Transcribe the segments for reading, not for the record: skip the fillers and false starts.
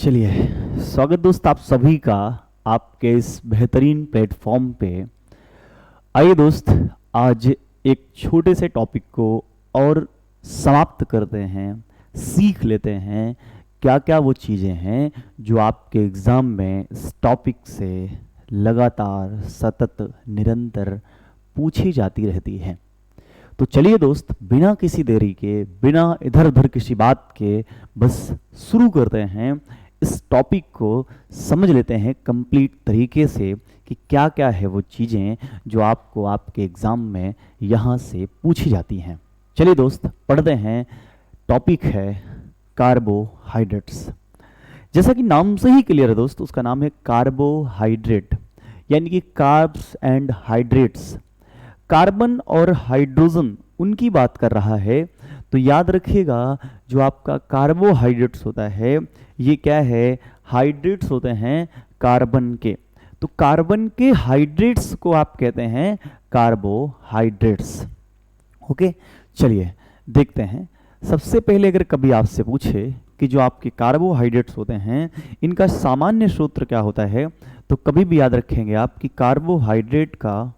चलिए, स्वागत दोस्त आप सभी का आपके इस बेहतरीन प्लेटफॉर्म पे। आइए दोस्त, आज एक छोटे से टॉपिक को और समाप्त करते हैं, सीख लेते हैं क्या क्या वो चीज़ें हैं जो आपके एग्ज़ाम में इस टॉपिक से लगातार सतत निरंतर पूछी जाती रहती हैं। तो चलिए दोस्त, बिना किसी देरी के, बिना इधर उधर किसी बात के, बस शुरू करते हैं। इस टॉपिक को समझ लेते हैं कंप्लीट तरीके से कि क्या क्या है वो चीज़ें जो आपको आपके एग्ज़ाम में यहाँ से पूछी जाती हैं। चलिए दोस्त, पढ़ते हैं। टॉपिक है कार्बोहाइड्रेट्स। जैसा कि नाम से ही क्लियर है दोस्त, उसका नाम है कार्बोहाइड्रेट, यानी कि कार्ब्स एंड हाइड्रेट्स। कार्बन और हाइड्रोजन उनकी बात कर रहा है। तो याद रखिएगा, जो आपका कार्बोहाइड्रेट्स होता है ये क्या है, हाइड्रेट्स होते हैं कार्बन के। तो कार्बन के हाइड्रेट्स को आप कहते हैं कार्बोहाइड्रेट्स। ओके, चलिए देखते हैं। सबसे पहले अगर कभी आपसे पूछे कि जो आपके कार्बोहाइड्रेट्स होते हैं इनका सामान्य सूत्र क्या होता है, तो कभी भी याद रखेंगे आप कि कार्बोहाइड्रेट का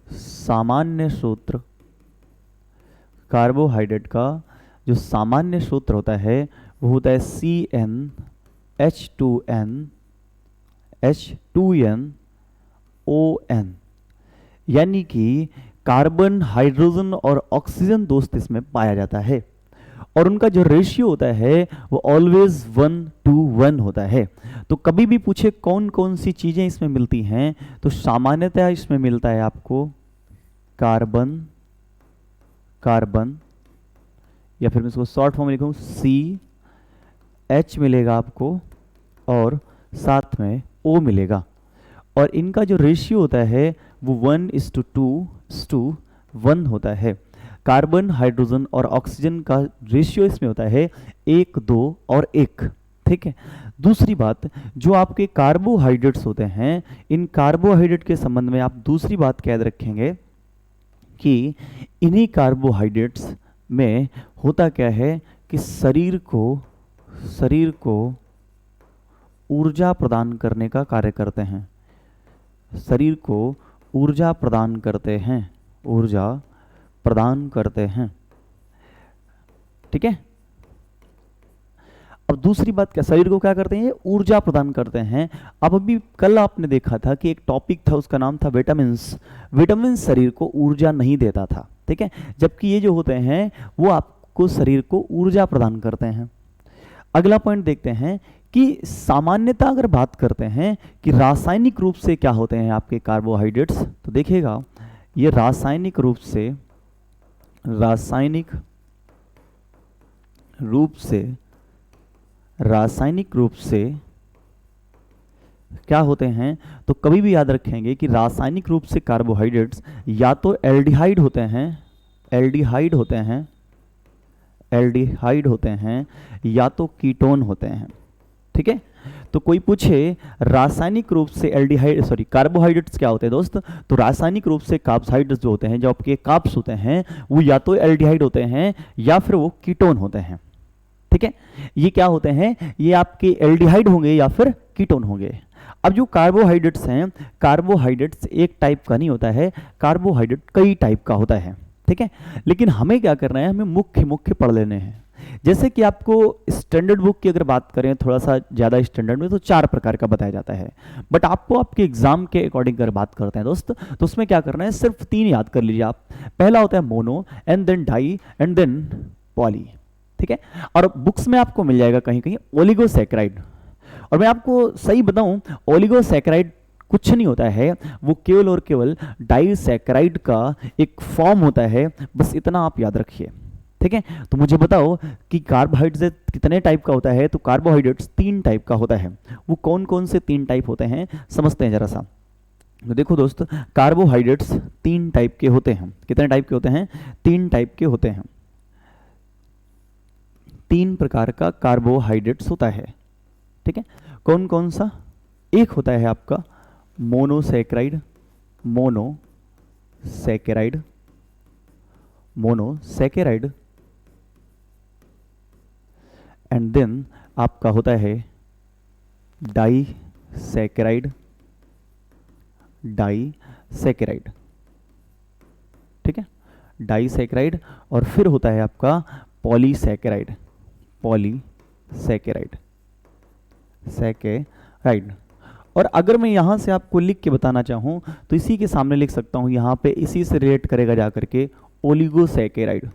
सामान्य सूत्र, कार्बोहाइड्रेट का जो सामान्य सूत्र होता है वो होता है CnH2n यानी कि कार्बन, हाइड्रोजन और ऑक्सीजन दोस्त इसमें पाया जाता है। और उनका जो रेशियो होता है वो ऑलवेज 1:1 होता है। तो कभी भी पूछे कौन कौन सी चीज़ें इसमें मिलती हैं, तो सामान्यतः इसमें मिलता है आपको कार्बन, कार्बन, या फिर मैं इसको शॉर्ट फॉर्म में लिखूँ CH मिलेगा आपको, और साथ में O मिलेगा। और इनका जो रेशियो होता है वो 1:2:1 होता है। कार्बन, हाइड्रोजन और ऑक्सीजन का रेशियो इसमें होता है 1, 2 और 1। ठीक है। दूसरी बात, जो आपके कार्बोहाइड्रेट्स होते हैं, इन कार्बोहाइड्रेट के संबंध में आप दूसरी बात क्या याद रखेंगे कि इन्हीं कार्बोहाइड्रेट्स में होता क्या है कि शरीर को ऊर्जा प्रदान करने का कार्य करते हैं। शरीर को ऊर्जा प्रदान करते हैं, ऊर्जा प्रदान करते हैं। ठीक है। अब दूसरी बात, क्या शरीर को क्या करते हैं, ऊर्जा प्रदान करते हैं। अब अभी कल आपने देखा था कि एक टॉपिक था, उसका नाम था विटामिन्स। विटामिन शरीर को ऊर्जा नहीं देता था, ठीक है, जबकि ये जो होते हैं वो आपको शरीर को ऊर्जा प्रदान करते हैं। अगला पॉइंट देखते हैं कि सामान्यता अगर बात करते हैं कि रासायनिक रूप से क्या होते हैं आपके कार्बोहाइड्रेट्स, तो देखिएगा ये रासायनिक रूप से क्या होते हैं, तो कभी भी याद रखेंगे कि रासायनिक रूप से कार्बोहाइड्रेट्स या तो एल्डिहाइड होते हैं या तो कीटोन होते हैं। ठीक है। तो कोई पूछे रासायनिक रूप से कार्बोहाइड्रेट्स क्या होते हैं दोस्त, तो रासायनिक रूप से कार्बोहाइड्रेट्स जो होते हैं, जो आपके कार्ब्स होते हैं, वो या तो एल्डिहाइड होते हैं या फिर वो कीटोन होते हैं। ठीक है। ये क्या होते हैं, ये आपके एल्डिहाइड होंगे या फिर कीटोन होंगे। अब जो कार्बोहाइड्रेट्स हैं, कार्बोहाइड्रेट्स एक टाइप का नहीं होता है, कार्बोहाइड्रेट कई टाइप का होता है। ठीक है। लेकिन हमें क्या करना है, हमें मुख्य पढ़ लेने हैं। जैसे कि आपको स्टैंडर्ड बुक की अगर बात करें, थोड़ा सा ज़्यादा स्टैंडर्ड में, तो 4 प्रकार का बताया जाता है। बट आपको आपके एग्जाम के अकॉर्डिंग अगर बात करते हैं दोस्त, तो उसमें क्या करना है, सिर्फ 3 याद कर लीजिए आप। पहला होता है mono, and then di, and then poly. ठीक है। और बुक्स में आपको मिल जाएगा कहीं कहीं ओलिगोसैकेराइड। और मैं आपको सही बताऊं, ओलिगोसैकेराइड कुछ नहीं होता है, वो केवल और केवल डाइसैकेराइड का एक फॉर्म होता है। बस इतना आप याद रखिए। ठीक है। तो मुझे बताओ कि कार्बोहाइड्रेट कितने टाइप का होता है, तो कार्बोहाइड्रेट्स 3 टाइप का होता है। वो कौन कौन से 3 टाइप होते हैं, समझते हैं जरा सा। तो देखो दोस्त, कार्बोहाइड्रेट्स 3 टाइप के होते हैं। कितने टाइप के होते हैं, 3 टाइप के होते हैं। 3 प्रकार का कार्बोहाइड्रेट्स होता है। ठीक है। कौन कौन सा, एक होता है आपका मोनोसैकेराइड, एंड देन आपका होता है डाइसैकेराइड, डाइसैकेराइड, ठीक है, डाइसैकेराइड। और फिर होता है आपका पॉलीसैकेराइड, पॉलीसैकेराइड, सैकेराइड। और अगर मैं यहाँ से आपको लिख के बताना चाहूँ तो इसी के सामने लिख सकता हूँ, यहाँ पे इसी से रिलेट करेगा जा करके ओलिगोसैकेराइड,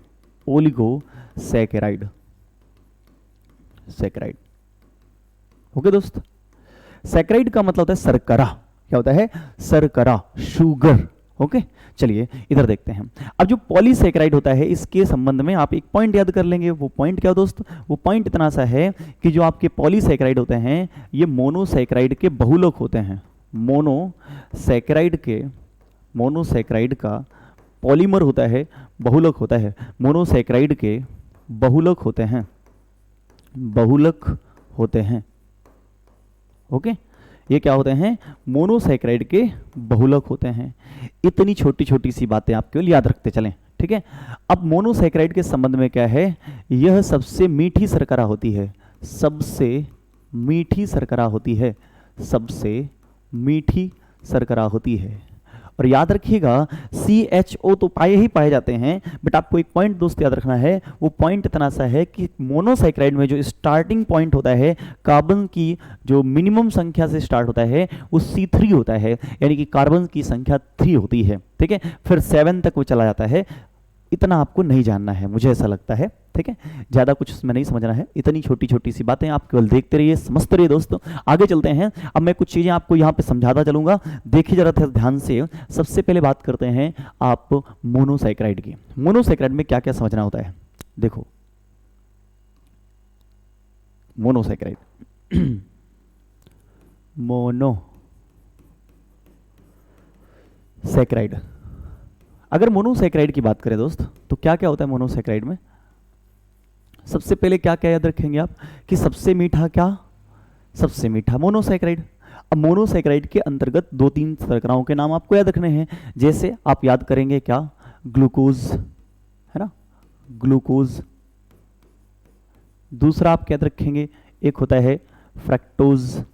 ओलिगोसैकेराइड, सैकेराइड। ओके दोस्त, सैकेराइड का मतलब होता है शर्करा, क्या होता है, शर्करा, शुगर। ओके, चलिए इधर देखते हैं। अब जो पॉलीसैकेराइड होता है इसके संबंध में आप एक पॉइंट याद कर लेंगे। वो पॉइंट क्या दोस्त, वो पॉइंट इतना सा है कि जो आपके पॉलीसैकेराइड होते हैं ये मोनोसैकेराइड के बहुलक होते हैं। मोनोसैकेराइड का पॉलीमर होता है, बहुलक होता है। मोनोसैकेराइड के बहुलक होते हैं, बहुलक होते हैं। ओके, ये क्या होते हैं, मोनोसैकेराइड के बहुलक होते हैं। इतनी छोटी छोटी सी बातें आप केवल याद रखते चलें, ठीक है। अब मोनोसैकेराइड के संबंध में क्या है, यह सबसे मीठी शर्करा होती है, सबसे मीठी शर्करा होती है, सबसे मीठी शर्करा होती है। और याद रखिएगा CHO तो पाए ही पाए जाते हैं, बट आपको एक पॉइंट दोस्त याद रखना है। वो पॉइंट इतना सा है कि मोनोसैकेराइड में जो स्टार्टिंग पॉइंट होता है, कार्बन की जो मिनिमम संख्या से स्टार्ट होता है वो C3 होता है, यानी कि कार्बन की संख्या 3 होती है, ठीक है। फिर 7 तक वो चला जाता है। इतना आपको नहीं जानना है, मुझे ऐसा लगता है, ठीक है। ज़्यादा कुछ उसमें नहीं समझना है, इतनी छोटी छोटी सी बातें आप केवल देखते रहिए, समझते रहिए दोस्तों। आगे चलते हैं। अब मैं कुछ चीज़ें आपको यहाँ पे समझाता चलूँगा, देखिए जरा ध्यान से। सबसे पहले बात करते हैं आप मोनोसैकेराइड की। मोनोसैकेराइड में क्या क्या समझना होता है, देखो। मोनोसैकेराइड, मोनोसैकेराइड, अगर मोनोसैकेराइड की बात करें दोस्त तो क्या क्या होता है मोनोसैकेराइड में। सबसे पहले क्या क्या याद रखेंगे आप कि सबसे मीठा, क्या, सबसे मीठा मोनोसैकेराइड। अब मोनोसैकेराइड के अंतर्गत 2-3 शर्कराओं के नाम आपको याद रखने हैं। जैसे आप याद करेंगे क्या, ग्लूकोज, है ना, ग्लूकोज। दूसरा आप क्या याद रखेंगे, एक होता है फ्रक्टोज,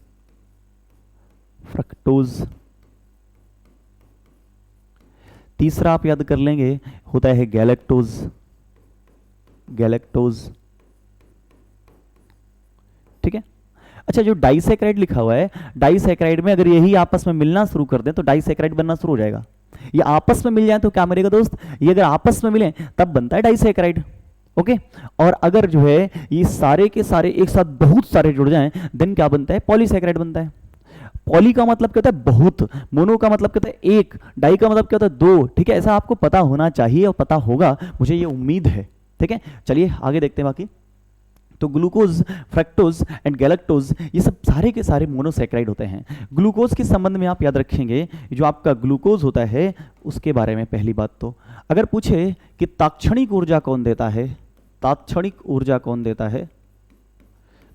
फ्रक्टोज। तीसरा आप याद कर लेंगे होता है गैलेक्टोज, गैलेक्टोज, ठीक है। अच्छा, जो डाइसैकेराइड लिखा हुआ है, डाइसैकेराइड में अगर यही आपस में मिलना शुरू कर दें तो डाइसैकेराइड बनना शुरू हो जाएगा। ये आपस में मिल जाए तो क्या बनेगा दोस्त, ये अगर आपस में मिले तब बनता है डाइसैकेराइड। ओके, और अगर जो है ये सारे के सारे एक साथ बहुत सारे जुड़ जाएं देन क्या बनता है, पॉलीसैकेराइड बनता है। पॉली का मतलब क्या होता है, बहुत। मोनो का मतलब क्या होता है, एक। डाई का मतलब क्या होता है, 2। ठीक है, ऐसा आपको पता होना चाहिए और पता होगा, मुझे ये उम्मीद है, ठीक है। चलिए आगे देखते हैं बाकी। तो ग्लूकोज, फ्रक्टोज एंड गैलेक्टोज ये सब सारे के सारे मोनोसैकेराइड होते हैं। ग्लूकोज के संबंध में आप याद रखेंगे, जो आपका ग्लूकोज होता है उसके बारे में पहली बात तो अगर पूछे कि तात्क्षणिक ऊर्जा कौन देता है, तात्क्षणिक ऊर्जा कौन देता है,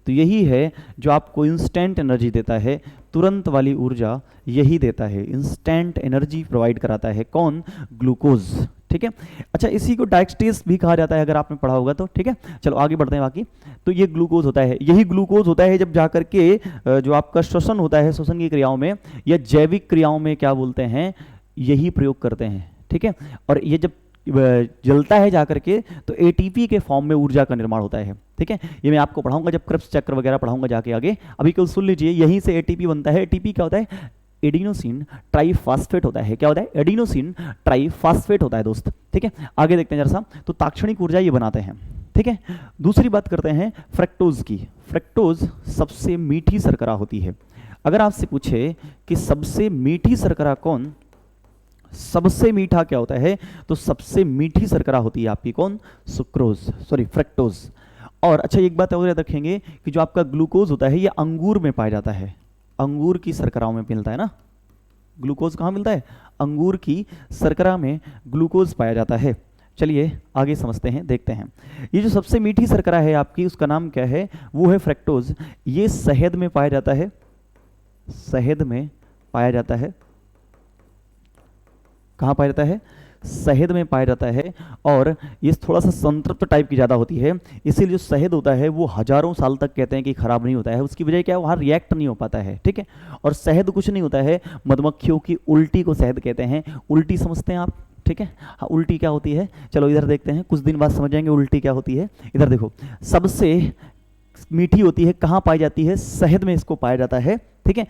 तो यही है जो आपको इंस्टेंट एनर्जी देता है, तुरंत वाली ऊर्जा यही देता है, इंस्टेंट एनर्जी प्रोवाइड कराता है, कौन, ग्लूकोज, ठीक है। अच्छा, इसी को डायस्टेस भी कहा जाता है अगर आपने पढ़ा होगा तो, ठीक है। चलो आगे बढ़ते हैं बाकी। तो ये ग्लूकोज होता है, यही ग्लूकोज होता है जब जाकर के जो आपका श्वसन होता है, श्वसन की क्रियाओं में या जैविक क्रियाओं में क्या बोलते हैं, यही प्रयोग करते हैं, ठीक है। और ये जब जलता है जाकर के तो एटीपी के फॉर्म में ऊर्जा का निर्माण होता है, ठीक है। ये मैं आपको पढ़ाऊंगा जब क्रिप्स चक्र वगैरह पढ़ाऊंगा जाके आगे, अभी कल सुन लीजिए, यहीं से एटीपी बनता है। एटीपी क्या होता है, एडिनोसिन ट्राइफॉस्फेट होता है। क्या होता है, एडिनोसिन ट्राइफॉस्फेट होता है दोस्त, ठीक है। आगे देखते हैं जरा सा। तो तात्क्षणिक ऊर्जा ये बनाते हैं, ठीक है। दूसरी बात करते हैं फ्रक्टोज की। फ्रक्टोज सबसे मीठी शर्करा होती है। अगर आपसे पूछे कि सबसे मीठी शर्करा कौन, सबसे मीठा क्या होता है, तो सबसे मीठी शर्करा होती है आपकी कौन, सुक्रोज, सॉरी फ्रक्टोज। और अच्छा एक बात और याद रखेंगे कि जो आपका ग्लूकोज होता है ये अंगूर में पाया जाता है, अंगूर की शर्कराओं में मिलता है ना। ग्लूकोज कहाँ मिलता है, अंगूर की शर्करा में ग्लूकोज पाया जाता है। चलिए आगे समझते हैं, देखते हैं। ये जो सबसे मीठी शर्करा है आपकी, उसका नाम क्या है, वो है फ्रक्टोज। ये शहद में पाया जाता है, शहद में पाया जाता है। कहाँ पाया जाता है, शहद में पाया जाता है, और ये थोड़ा सा संतृप्त टाइप की ज़्यादा होती है, इसीलिए जो शहद होता है वो हजारों साल तक कहते हैं कि खराब नहीं होता है। उसकी वजह क्या है, वहाँ रिएक्ट नहीं हो पाता है, ठीक है। और शहद कुछ नहीं होता है, मधुमक्खियों की उल्टी को शहद कहते हैं। उल्टी समझते हैं आप, ठीक है। हाँ, उल्टी क्या होती है, चलो इधर देखते हैं, कुछ दिन बाद समझ जाएंगे उल्टी क्या होती है। इधर देखो, सबसे मीठी होती है, कहाँ पाई जाती है, शहद में इसको पाया जाता है, ठीक है।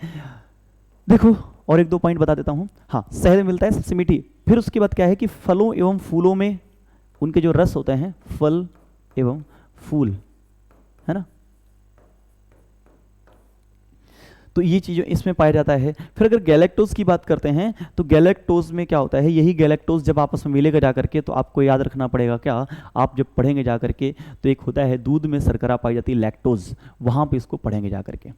देखो और एक दो पॉइंट बता देता हूँ। हाँ, शहद में मिलता है सबसे मीठी। फिर उसके बाद क्या है कि फलों एवं फूलों में उनके जो रस होते हैं, फल एवं फूल, है ना, तो ये चीज़ें इसमें पाया जाता है। फिर अगर गैलेक्टोज की बात करते हैं तो गैलेक्टोज में क्या होता है, यही गैलेक्टोज जब आपस में मिलेगा जा करके, तो आपको याद रखना पड़ेगा क्या, आप जब पढ़ेंगे जा करके, तो एक होता है दूध में शर्करा पाई जाती है लैक्टोज, वहाँ पे इसको पढ़ेंगे जा करके,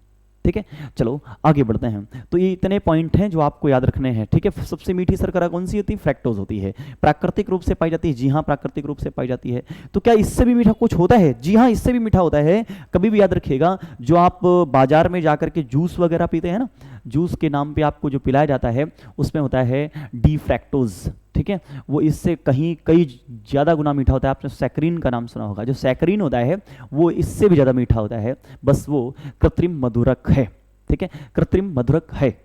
ठीक है। चलो आगे बढ़ते हैं। तो ये इतने पॉइंट हैं जो आपको याद रखने हैं, ठीक है। सबसे मीठी शर्करा कौन सी होती है, फ्रैक्टोज होती है। प्राकृतिक रूप से पाई जाती है, जी हाँ प्राकृतिक रूप से पाई जाती है। तो क्या इससे भी मीठा कुछ होता है, जी हाँ इससे भी मीठा होता है। कभी भी याद रखिएगा, जो आप बाजार में जाकर के जूस वगैरह पीते हैं ना, जूस के नाम पे आपको जो पिलाया जाता है उसमें होता है डी फ्रैक्टोज, ठीक है। वो इससे कहीं कई ज़्यादा गुना मीठा होता है। आपने सैकरीन का नाम सुना होगा, जो सैकरीन होता है वो इससे भी ज़्यादा मीठा होता है, बस वो कृत्रिम मधुरक है, ठीक है, कृत्रिम मधुरक है।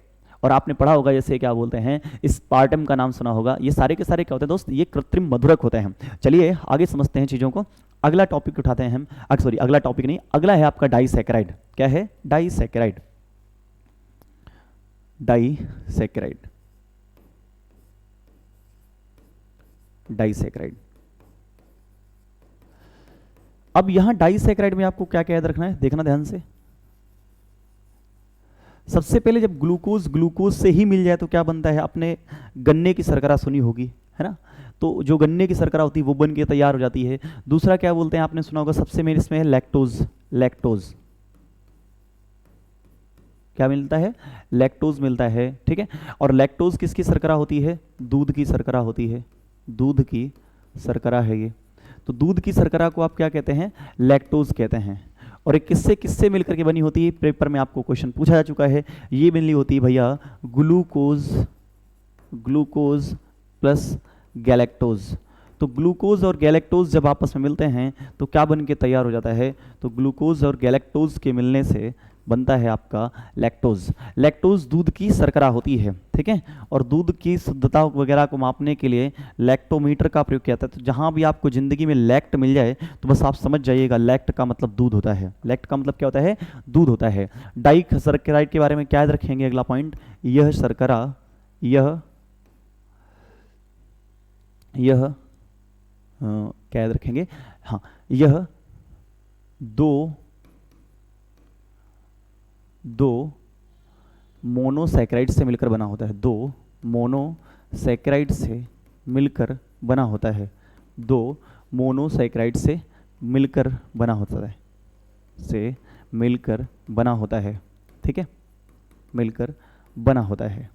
और आपने पढ़ा होगा जैसे क्या बोलते हैं, स्पार्टम का नाम सुना होगा। ये सारे के सारे क्या होते हैं दोस्त, ये कृत्रिम मधुरक होते हैं। चलिए आगे समझते हैं चीज़ों को। अगला टॉपिक उठाते हैं हम, सॉरी अगला टॉपिक नहीं, अगला है आपका डाइसैकेराइड। क्या है, डाइसैकेराइड, डाइसैकेराइड, डाइसैकेराइड। अब यहां डाइसैकेराइड में आपको क्या क्या याद रखना है, देखना ध्यान से। सबसे पहले जब ग्लूकोज से ही मिल जाए तो क्या बनता है, अपने गन्ने की शर्करा सुनी होगी, है ना, तो जो गन्ने की शर्करा होती है वो बन के तैयार हो जाती है। दूसरा क्या बोलते हैं, आपने सुना होगा सबसे मेन इसमें है लैक्टोज। लैक्टोज क्या मिलता है, लैक्टोज मिलता है, ठीक है। और लैक्टोज किसकी शर्करा होती है, दूध की शर्करा होती है, दूध की शर्करा है ये। तो दूध की शर्करा को आप क्या कहते हैं, लैक्टोज कहते हैं। और एक किससे किससे मिलकर के बनी होती है, पेपर में आपको क्वेश्चन पूछा जा चुका है। ये मिलनी होती है भैया ग्लूकोज, ग्लूकोज प्लस गैलेक्टोज। तो ग्लूकोज और गैलेक्टोज जब आपस में मिलते हैं तो क्या बन के तैयार हो जाता है, तो ग्लूकोज और गैलेक्टोज के मिलने से बनता है आपका लैक्टोज। लैक्टोज दूध की शर्करा होती है, ठीक है। और दूध की शुद्धता वगैरह को मापने के लिए लैक्टोमीटर का प्रयोग किया जाता है। तो जहाँ भी आपको ज़िंदगी में लैक्ट मिल जाए तो बस आप समझ जाइएगा, लैक्ट का मतलब दूध होता है। लैक्ट का मतलब क्या होता है, दूध होता है। डाइसैकेराइड के बारे में क्या याद रखेंगे, अगला पॉइंट, यह शर्करा, यह क्या याद रखेंगे, हाँ, यह दो मोनोसैकेराइड से मिलकर बना होता है, दो मोनोसैकेराइड से मिलकर बना होता है, दो मोनोसैकेराइड से मिलकर बना होता है, से मिलकर बना होता है, ठीक है, मिलकर बना होता है,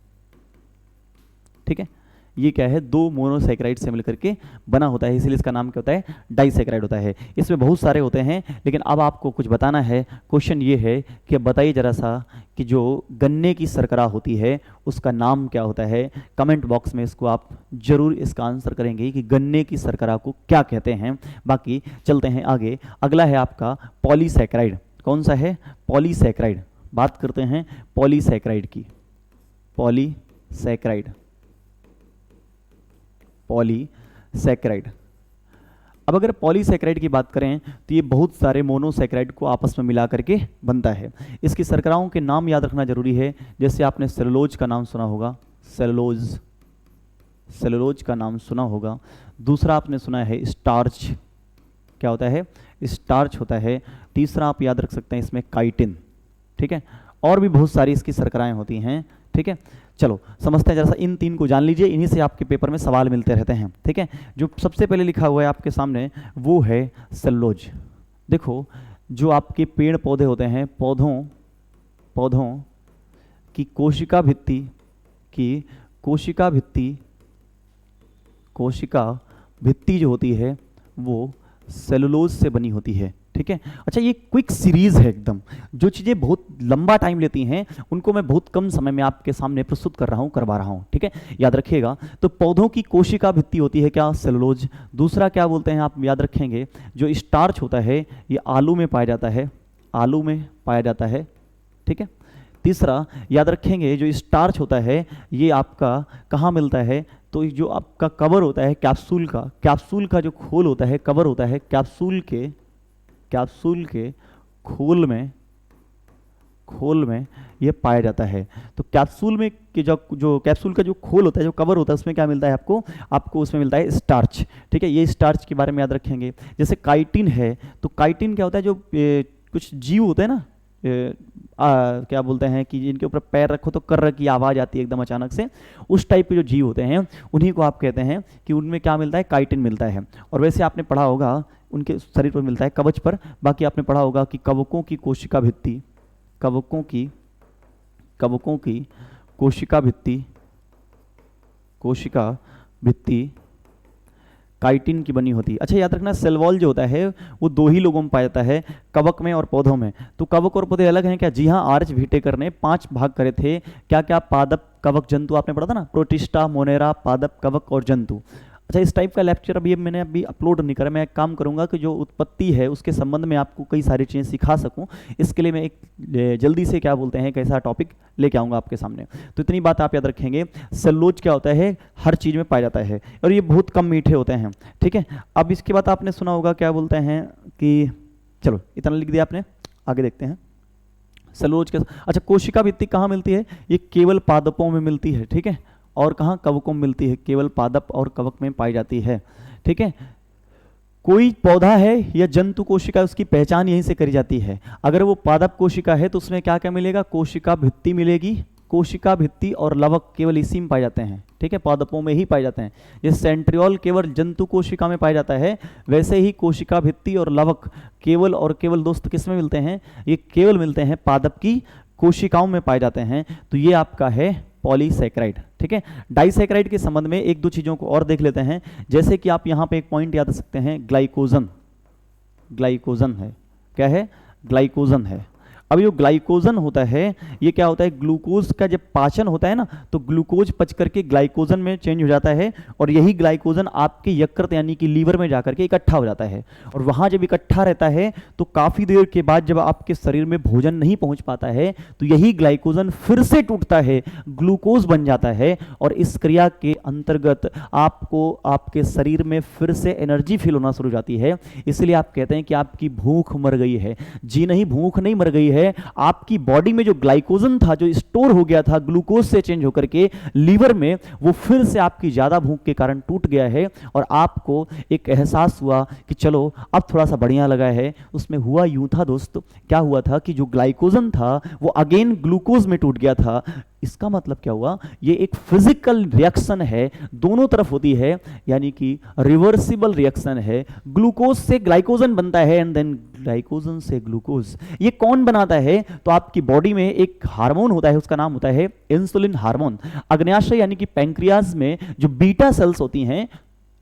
ठीक है। ये क्या है, दो मोनोसैकेराइड से मिलकर के बना होता है, इसलिए इसका नाम क्या होता है, डाइसैकेराइड होता है। इसमें बहुत सारे होते हैं, लेकिन अब आपको कुछ बताना है। क्वेश्चन ये है कि बताइए जरा सा कि जो गन्ने की शर्करा होती है उसका नाम क्या होता है। कमेंट बॉक्स में इसको आप जरूर इसका आंसर करेंगे कि गन्ने की शर्करा को क्या कहते हैं। बाकी चलते हैं आगे। अगला है आपका पॉलीसैकेराइड। कौन सा है, पॉलीसैकेराइड। बात करते हैं पॉलीसैकेराइड की, पॉलीसैकेराइड, पॉलीसैकेराइड। अब अगर पॉलीसैकेराइड की बात करें तो ये बहुत सारे मोनोसैकेराइड को आपस में मिला करके बनता है। इसकी शर्कराओं के नाम याद रखना जरूरी है। जैसे आपने सेलुलोज का नाम सुना होगा, सेलुलोज, सेलुलोज का नाम सुना होगा। दूसरा आपने सुना है स्टार्च, क्या होता है, स्टार्च होता है। तीसरा आप याद रख सकते हैं इसमें काइटिन, ठीक है। और भी बहुत सारी इसकी शर्कराएं होती हैं, ठीक है। चलो समझते हैं, जरा सा इन तीन को जान लीजिए, इन्हीं से आपके पेपर में सवाल मिलते रहते हैं, ठीक है। जो सबसे पहले लिखा हुआ है आपके सामने वो है सेलुलोज। देखो जो आपके पेड़ पौधे होते हैं, पौधों की कोशिका भित्ति जो होती है वो सेलुलोज से बनी होती है, ठीक है। अच्छा, ये क्विक सीरीज है एकदम, जो चीज़ें बहुत लंबा टाइम लेती हैं उनको मैं बहुत कम समय में आपके सामने प्रस्तुत कर रहा हूँ, करवा रहा हूँ, ठीक है। याद रखिएगा, तो पौधों की कोशिका भित्ति होती है क्या, सेलुलोज। दूसरा क्या बोलते हैं आप याद रखेंगे, जो स्टार्च होता है ये आलू में पाया जाता है, आलू में पाया जाता है, ठीक है। तीसरा याद रखेंगे, जो स्टार्च होता है ये आपका कहाँ मिलता है, तो जो आपका कवर होता है कैप्सूल का, कैप्सूल का जो खोल होता है, कवर होता है कैप्सूल के खोल में ये पाया जाता है। तो कैप्सूल में कि जो कैप्सूल का जो खोल होता है, जो कवर होता है, उसमें क्या मिलता है आपको उसमें मिलता है स्टार्च, ठीक है। ये स्टार्च के बारे में याद रखेंगे। जैसे काइटिन है, तो काइटिन क्या होता है, जो कुछ जीव होते हैं ना, क्या बोलते हैं कि जिनके ऊपर पैर रखो तो कर्र की आवाज़ आती है एकदम अचानक से, उस टाइप के जो जीव होते हैं उन्हीं को आप कहते हैं कि उनमें क्या मिलता है, काइटिन मिलता है। और वैसे आपने पढ़ा होगा उनके शरीर पर मिलता है कवच पर, बाकी आपने पढ़ा होगा कि कवकों की कोशिका भित्ति, कवकों की कोशिका भित्ति काइटिन की बनी होती है। अच्छा, याद रखना, सेल वॉल जो होता है वो दो ही लोगों में पाया जाता है, कवक में और पौधों में। तो कवक और पौधे अलग हैं क्या, जी हाँ। आर्च व्हिटेकर ने 5 भाग करे थे, क्या क्या, पादप, कवक, जंतु, आपने पढ़ा था ना, प्रोटिस्टा, मोनेरा, पादप, कवक और जंतु। अच्छा, इस टाइप का लेक्चर मैंने अभी अपलोड नहीं करा। मैं एक काम करूंगा कि जो उत्पत्ति है उसके संबंध में आपको कई सारी चीज़ें सिखा सकूं, इसके लिए मैं एक जल्दी से क्या बोलते हैं कैसा टॉपिक लेके आऊंगा आपके सामने। तो इतनी बात आप याद रखेंगे, सेलुलोज क्या होता है, हर चीज़ में पाया जाता है और ये बहुत कम मीठे होते हैं, ठीक है। अब इसके बाद आपने सुना होगा क्या बोलते हैं कि, चलो इतना लिख दिया आपने, आगे देखते हैं सेलुलोज के। अच्छा, कोशिका भित्ति कहाँ मिलती है, ये केवल पादपों में मिलती है, ठीक है। और कहाँ, कवकों में मिलती है, केवल पादप और कवक में पाई जाती है, ठीक है। कोई पौधा है या जंतु कोशिका, उसकी पहचान यहीं से करी जाती है। अगर वो पादप कोशिका है तो उसमें क्या क्या मिलेगा, कोशिका भित्ति मिलेगी, कोशिका भित्ति और लवक केवल इसी में पाए जाते हैं, ठीक है, पादपों में ही पाए जाते हैं। जैसे सेंट्रियोल केवल जंतु कोशिका में पाया जाता है, वैसे ही कोशिका भित्ति और लवक केवल और केवल दोस्त किस में मिलते हैं, ये केवल मिलते हैं पादप की कोशिकाओं में पाए जाते हैं। तो ये आपका है पॉलीसैकेराइड, ठीक है। डाइसैकेराइड के संबंध में एक दो चीजों को और देख लेते हैं। जैसे कि आप यहां पे एक पॉइंट याद रख सकते हैं, ग्लाइकोजन है, क्या है, ग्लाइकोजन है। अब ये ग्लाइकोजन होता है, ये क्या होता है, ग्लूकोज का जब पाचन होता है ना, तो ग्लूकोज पच करके ग्लाइकोजन में चेंज हो जाता है और यही ग्लाइकोजन आपके यकृत यानी कि लीवर में जाकर के इकट्ठा हो जाता है। और वहां जब इकट्ठा रहता है तो काफी देर के बाद जब आपके शरीर में भोजन नहीं पहुंच पाता है तो यही ग्लाइकोजन फिर से टूटता है, ग्लूकोज बन जाता है और इस क्रिया के अंतर्गत आपको आपके शरीर में फिर से एनर्जी फील होना शुरू हो जाती है। इसलिए आप कहते हैं कि आपकी भूख मर गई है। जी नहीं, भूख नहीं मर गई है, आपकी बॉडी में जो ग्लाइकोजन था, जो स्टोर हो गया था ग्लूकोज से चेंज होकर के लीवर में, वो फिर से आपकी ज्यादा भूख के कारण टूट गया है और आपको एक एहसास हुआ कि चलो अब थोड़ा सा बढ़िया लगा है। उसमें हुआ यूं था दोस्त, क्या हुआ था कि जो ग्लाइकोजन था वो अगेन ग्लूकोज में टूट गया था। इसका मतलब क्या हुआ, ये एक फिजिकल रिएक्शन है, दोनों तरफ होती है, यानी कि रिवर्सिबल रिएक्शन है। ग्लूकोज से ग्लाइकोजन बनता है एंड देन ग्लाइकोजन से ग्लूकोज। ये कौन बनाता है, तो आपकी बॉडी में एक हार्मोन होता है, उसका नाम होता है इंसुलिन हार्मोन। अग्न्याशय यानी कि पैंक्रियाज में जो बीटा सेल्स होती हैं,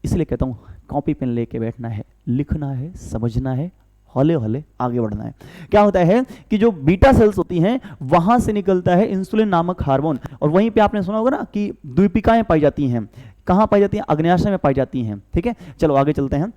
इसलिए कहता हूं कॉपी पेन लेके बैठना है, लिखना है, समझना है, हौले हौले आगे बढ़ना है। क्या होता है कि जो बीटा सेल्स होती हैं वहां से निकलता है इंसुलिन नामक हार्मोन और वहीं पे आपने सुना होगा ना कि द्वीपिकाएं पाई जाती हैं। कहां पाई जाती हैं, अग्न्याशय में पाई जाती हैं, ठीक है। चलो आगे चलते हैं।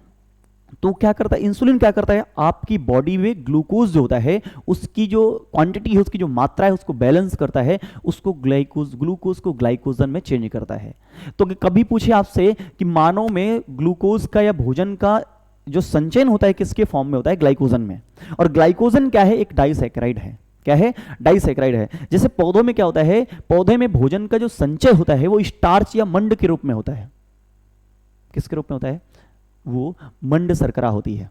तो क्या करता है इंसुलिन, क्या करता है, आपकी बॉडी में ग्लूकोज जो होता है उसकी जो क्वांटिटी है, उसकी जो मात्रा है, उसको बैलेंस करता है, उसको ग्लूकोज को ग्लाइकोजन में चेंज करता है। तो कभी पूछे आपसे कि मानव में ग्लूकोज का या भोजन का जो संचयन होता है किसके फॉर्म में होता है, ग्लाइकोजन में। और ग्लाइकोजन क्या है, एक डाइसैकेराइड है। क्या है, डाइसैकेराइड है। जैसे पौधों में क्या होता है, पौधे में भोजन का जो संचय होता है वो स्टार्च या मंड के रूप में होता है। किसके रूप में होता है, वो मंड शर्करा होती है,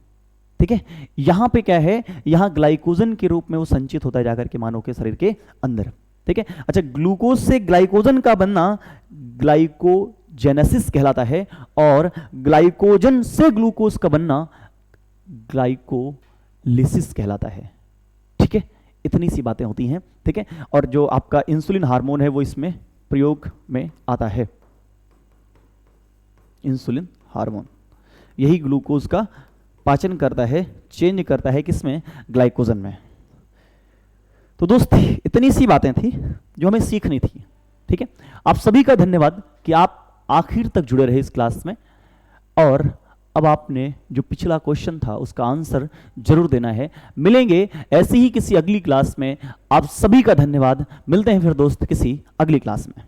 ठीक है। यहां पे क्या है, यहां ग्लाइकोजन के रूप में वो संचित होता है जाकर के मानव के शरीर के अंदर, ठीक है। अच्छा, ग्लूकोज से ग्लाइकोजन का बनना ग्लाइकोजेनेसिस कहलाता है और ग्लाइकोजन से ग्लूकोज का बनना ग्लाइकोलिसिस कहलाता है, ठीक है। इतनी सी बातें होती हैं, ठीक है। और जो आपका इंसुलिन हार्मोन है वो इसमें प्रयोग में आता है, इंसुलिन हार्मोन, यही ग्लूकोज का पाचन करता है, चेंज करता है किसमें, ग्लाइकोजन में। तो दोस्त इतनी सी बातें थी जो हमें सीखनी थी, ठीक है। आप सभी का धन्यवाद कि आप आखिर तक जुड़े रहे इस क्लास में, और अब आपने जो पिछला क्वेश्चन था उसका आंसर जरूर देना है। मिलेंगे ऐसी ही किसी अगली क्लास में। आप सभी का धन्यवाद। मिलते हैं फिर दोस्त किसी अगली क्लास में।